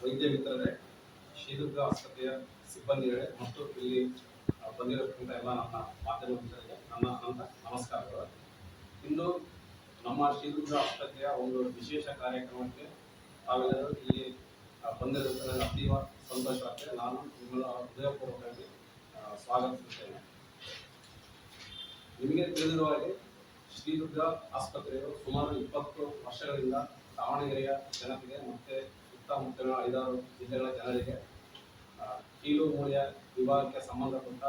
ವೈದ್ಯ ಮಿತ್ರರೇ, ಶ್ರೀದುರ್ಗ ಆಸ್ಪತ್ರೆಯ ಸಿಬ್ಬಂದಿಗಳೇ ಮತ್ತು ಇಲ್ಲಿ ಬಂದಿರತಕ್ಕಂಥ ಎಲ್ಲ ನನ್ನ ಮಾಧ್ಯಮ ಮಿತ್ರರಿಗೆ ನನ್ನ ನಮಸ್ಕಾರಗಳು. ಇಂದು ನಮ್ಮ ಶ್ರೀದುರ್ಗ ಆಸ್ಪತ್ರೆಯ ಒಂದು ವಿಶೇಷ ಕಾರ್ಯಕ್ರಮಕ್ಕೆ ತಾವೆಲ್ಲರೂ ಇಲ್ಲಿ ಬಂದಿರುತ್ತದೆ ಅತೀವ ಸಂತೋಷವಾಗಿದೆ. ನಾನು ನಿಮ್ಮನ್ನು ಹೃದಯಪೂರ್ವಕವಾಗಿ ಸ್ವಾಗತಿಸುತ್ತೇನೆ. ನಿಮಗೆ ತಿಳಿದಿರುವ ಹಾಗೆ ಶ್ರೀದುರ್ಗ ಆಸ್ಪತ್ರೆಯು ಸುಮಾರು 20 ವರ್ಷಗಳಿಂದ ದಾವಣಗೆರೆಯ ಜನತೆಗೆ ಮತ್ತು ಸುತ್ತಮುತ್ತಲಿನ 5-6 ಜಿಲ್ಲೆಗಳ ಜನರಿಗೆ ಕೀಲು ಮೂಳೆಯ ವಿಭಾಗಕ್ಕೆ ಸಂಬಂಧಪಟ್ಟ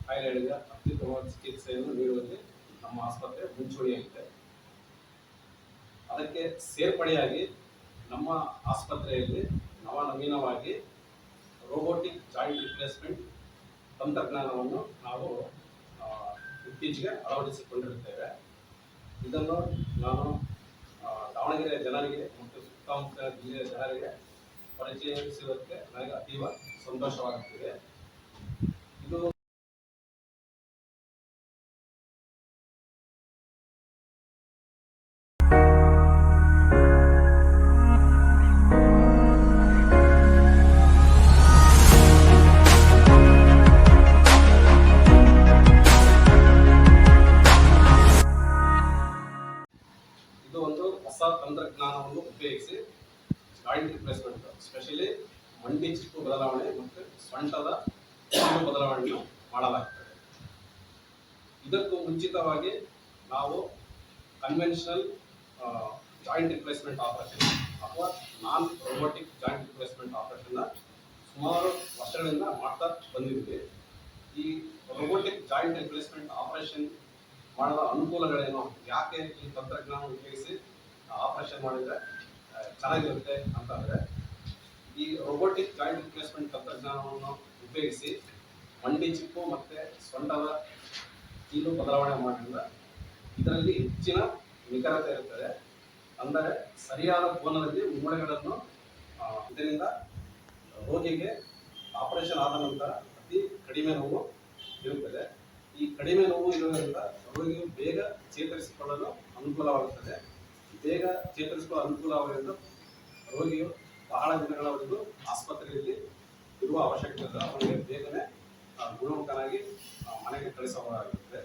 ಕಾಯಿಲೆಗಳಿಗೆ ಅತ್ಯುತ್ತಮವಾದ ಚಿಕಿತ್ಸೆಯನ್ನು ನೀಡುವಲ್ಲಿ ನಮ್ಮ ಆಸ್ಪತ್ರೆ ಮುಂಚೂಣಿಯಾಗಿದೆ. ಅದಕ್ಕೆ ಸೇರ್ಪಡೆಯಾಗಿ ನಮ್ಮ ಆಸ್ಪತ್ರೆಯಲ್ಲಿ ನವನವೀನವಾಗಿ ರೋಬೋಟಿಕ್ ಜಾಯಿಂಟ್ ರಿಪ್ಲೇಸ್ಮೆಂಟ್ ತಂತ್ರಜ್ಞಾನವನ್ನು ನಾವು ಇತ್ತೀಚೆಗೆ ಅಳವಡಿಸಿಕೊಂಡಿರುತ್ತೇವೆ. ಇದನ್ನು ನಾನು ದಾವಣಗೆರೆಯ ಜನರಿಗೆ ಮತ್ತು ಸುತ್ತಮುತ್ತ ಜಿಲ್ಲೆಯ ಜನರಿಗೆ ಪರಿಚಯಿಸುವುದಕ್ಕೆ ನನಗೆ ಅತೀವ ಸಂತೋಷವಾಗುತ್ತಿದೆ. ಇದು ಒಂದು ಹೊಸ ತಂತ್ರಜ್ಞಾನವನ್ನು ಉಪಯೋಗಿಸಿ ಜಾಯಿಂಟ್ ರಿಪ್ಲೇಸ್ಮೆಂಟ್, ಸ್ಪೆಷಲಿ ಮಂಡಿ ಚಿಪ್ಪು ಬದಲಾವಣೆ ಮತ್ತು ಸೊಂಟದ ಬದಲಾವಣೆಯನ್ನು ಮಾಡಲಾಗುತ್ತದೆ. ಇದಕ್ಕೂ ಮುಂಚಿತವಾಗಿ ನಾವು ಕನ್ವೆನ್ಷನಲ್ ಜಾಯಿಂಟ್ ರಿಪ್ಲೇಸ್ಮೆಂಟ್ ಆಪರೇಷನ್ ಅಥವಾ ನಾನ್ ರೋಬೋಟಿಕ್ ಜಾಯಿಂಟ್ ರಿಪ್ಲೇಸ್ಮೆಂಟ್ ಆಪರೇಷನ್ನ ಸುಮಾರು ವರ್ಷಗಳಿಂದ ಮಾಡ್ತಾ ಬಂದಿದ್ವಿ. ಈ ರೋಬೋಟಿಕ್ ಜಾಯಿಂಟ್ ರಿಪ್ಲೇಸ್ಮೆಂಟ್ ಆಪರೇಷನ್ ಮಾಡದ ಅನುಕೂಲಗಳೇನು, ಯಾಕೆ ಈ ತಂತ್ರಜ್ಞಾನ ಉಪಯೋಗಿಸಿ ಆಪರೇಷನ್ ಮಾಡಿದರೆ ಚೆನ್ನಾಗಿರುತ್ತೆ ಅಂತಂದರೆ, ಈ ರೋಬೋಟಿಕ್ ಜಾಯಿಂಟ್ ರಿಪ್ಲೇಸ್ಮೆಂಟ್ ತಂತ್ರಜ್ಞಾನವನ್ನು ಉಪಯೋಗಿಸಿ ಮಂಡಿ ಚಿಪ್ಪು ಮತ್ತು ಸೊಂಟದ ಕೀಲು ಬದಲಾವಣೆ ಮಾಡೋದ್ರಿಂದ ಇದರಲ್ಲಿ ಹೆಚ್ಚಿನ ನಿಖರತೆ ಇರುತ್ತದೆ. ಅಂದರೆ ಸರಿಯಾದ ಕೋನದಲ್ಲಿ ಮೂಳೆಗಳನ್ನು ಇದರಿಂದ ರೋಗಿಗೆ ಆಪರೇಷನ್ ಆದ ನಂತರ ಅತಿ ಕಡಿಮೆ ನೋವು ಇರುತ್ತದೆ. ಈ ಕಡಿಮೆ ನೋವು ಇರುವುದರಿಂದ ರೋಗಿಯು ಬೇಗ ಚೇತರಿಸಿಕೊಳ್ಳಲು ಅನುಕೂಲವಾಗುತ್ತದೆ. ಬೇಗ ಚೇತರಿಸಿಕೊಳ್ಳಲು ಅನುಕೂಲವಾಗುವುದರಿಂದ ರೋಗಿಯು ಬಹಳ ದಿನಗಳವರೆಗೂ ಆಸ್ಪತ್ರೆಯಲ್ಲಿ ಇರುವ ಅವಶ್ಯಕತೆ ಇಲ್ಲ. ಅವರಿಗೆ ಬೇಗನೆ ಗುಣಮುಖನಾಗಿ ಮನೆಗೆ ಕಳಿಸಬಹುದಾಗಿರುತ್ತದೆ.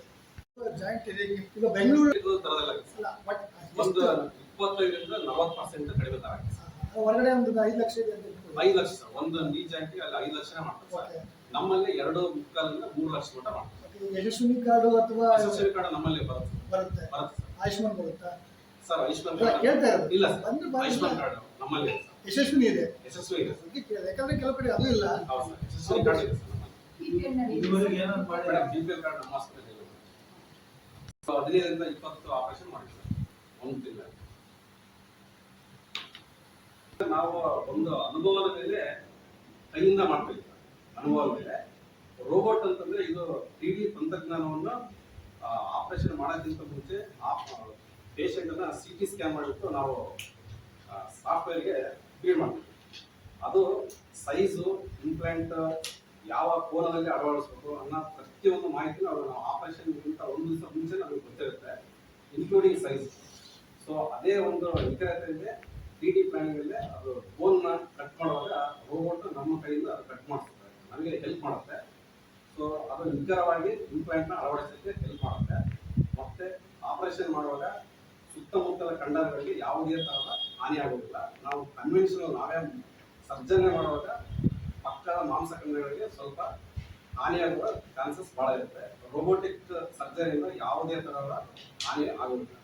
ಈಗ ಬೆಂಗಳೂರು ತರದಲ್ಲ ಒಂದು 25ರಿಂದ 40% ಕಡಿಮೆ ತರ ಹೊರಗಡೆ ಒಂದು 5 ಲಕ್ಷ 5 ಲಕ್ಷ ಒಂದು ನೀ ಜಾಯಿಂಟಿಗೆ ಅಲ್ಲಿ 5 ಲಕ್ಷನೇ ಮಾಡ್ತಾರೆ. ನಮ್ಮಲ್ಲಿ 2.5ರಿಂದ 3 ಲಕ್ಷ ಮಟ್ಟ ಮಾಡ್ತಾರೆ. ಯಶಸ್ವಿನಿ ಕಾರ್ಡು ಅಥವಾ ಯಶಸ್ವಿನಿ ಕಾರ್ಡ್ ನಮ್ಮಲ್ಲಿ ಬರುತ್ತೆ. ಆಯುಷ್ಮಾನ್ ಬರುತ್ತಾ ಸರ್? ಆಯುಷ್ಮಾನ್ ಕಾರ್ಡ್ ಕೇಳ್ತಾ ಇರೋದು ಇಲ್ಲ ಸರ್. ಆಯುಷ್ಮಾನ್ ಕಾರ್ಡ್ ನಮ್ಮಲ್ಲಿ ಯಶಸ್ವಿನಿ ಇದೆ. ಯಶಸ್ವಿ ಇದೆ ಯಾಕಂದ್ರೆ ಕೆಲವು ಕಡೆ ಅದು ಇಲ್ಲ. ಹೌದು ಸರ್, ಯಶಸ್ವಿ ಕಾರ್ಡ್ ಇದೆ ಸರ್ ನಮ್ಮಲ್ಲಿ. ಇದುವರೆಗೆ ಏನಾದ್ರು ಮಾಡಿದ್ರೆ ಬಿಪಿಎಲ್ ಕಾರ್ಡ್ ನಮ್ಮ ಆಸ್ಪತ್ರೆಯಲ್ಲಿ 15ರಿಂದ 20 ಆಪರೇಷನ್ ಮಾಡಿದ್ವಿ ಒಂದು ತಿಂಗಳಲ್ಲಿ. ನಾವು ಒಂದು ಅನುಭವದ ಮೇಲೆ ಕೈಯಿಂದ ಮಾಡ್ಬೇಕು. ಅನುಭವದ ಮೇಲೆ ರೋಬೋಟ್ ಅಂತಂದ್ರೆ ಇದು 3D ತಂತ್ರಜ್ಞಾನವನ್ನು ಆಪರೇಷನ್ ಮಾಡೋಕ್ಕಿಂತ ಮುಂಚೆ ಪೇಷಂಟ್ ಅನ್ನ CT ಸ್ಕ್ಯಾನ್ ಮಾಡಿಬಿಟ್ಟು ನಾವು ಸಾಫ್ಟ್ವೇರ್ಗೆ ಫೀಡ್ ಮಾಡ್ತೀವಿ. ಅದು ಸೈಜು, ಇಂಪ್ಲಾಂಟ್ ಯಾವ ಕೋನದಲ್ಲಿ ಅಳವಡಿಸಬೇಕು ಅನ್ನೋ ಪ್ರತಿಯೊಂದು ಮಾಹಿತಿ ನಾವು ಆಪರೇಷನ್ಗಿಂತ ಒಂದು ದಿವಸ ಮುಂಚೆ ನಮಗೆ ಗೊತ್ತಿರುತ್ತೆ, ಇನ್ಕ್ಲೂಡಿಂಗ್ ಸೈಜ್. ಸೊ ಅದೇ ಒಂದು ನಿಖರತೆಯಿಂದ 3D ಪ್ಲಾನಿಂಗ್ ಅಲ್ಲಿ ಅದು ಬೋನ್ನ ಕಟ್ ಮಾಡುವಾಗ ರೋಬೋಟ್ ನಮ್ಮ ಕೈಯಿಂದ ಅದು ಕಟ್ ಮಾಡಿಸುತ್ತೆ, ನಮಗೆ ಹೆಲ್ಪ್ ಮಾಡುತ್ತೆ. ಸೊ ಅದು ನಿಖರವಾಗಿ ಇಂಪ್ಲಾಂಟ್ನ ಅಳವಡಿಸಲಿಕ್ಕೆ ಹೆಲ್ಪ್ ಮಾಡುತ್ತೆ. ಮತ್ತೆ ಆಪರೇಷನ್ ಮಾಡುವಾಗ ಸುತ್ತಮುತ್ತಲ ಕಂಡರಗಳಿಗೆ ಯಾವುದೇ ತರಹದ ಹಾನಿ ಆಗುವುದಿಲ್ಲ. ನಾವು ಕನ್ವೆನ್ಷನಲ್ ನಾವೇ ಸರ್ಜನೆ ಮಾಡುವಾಗ ಪಕ್ಕದ ಮಾಂಸಖಂಡಗಳಿಗೆ ಸ್ವಲ್ಪ ಹಾನಿಯಾಗುವ ಚಾನ್ಸಸ್ ಬಹಳ ಇರುತ್ತೆ. ರೋಬೋಟಿಕ್ ಸರ್ಜರಿಯಿಂದ ಯಾವುದೇ ತರಹದ ಹಾನಿ ಆಗುವುದಿಲ್ಲ.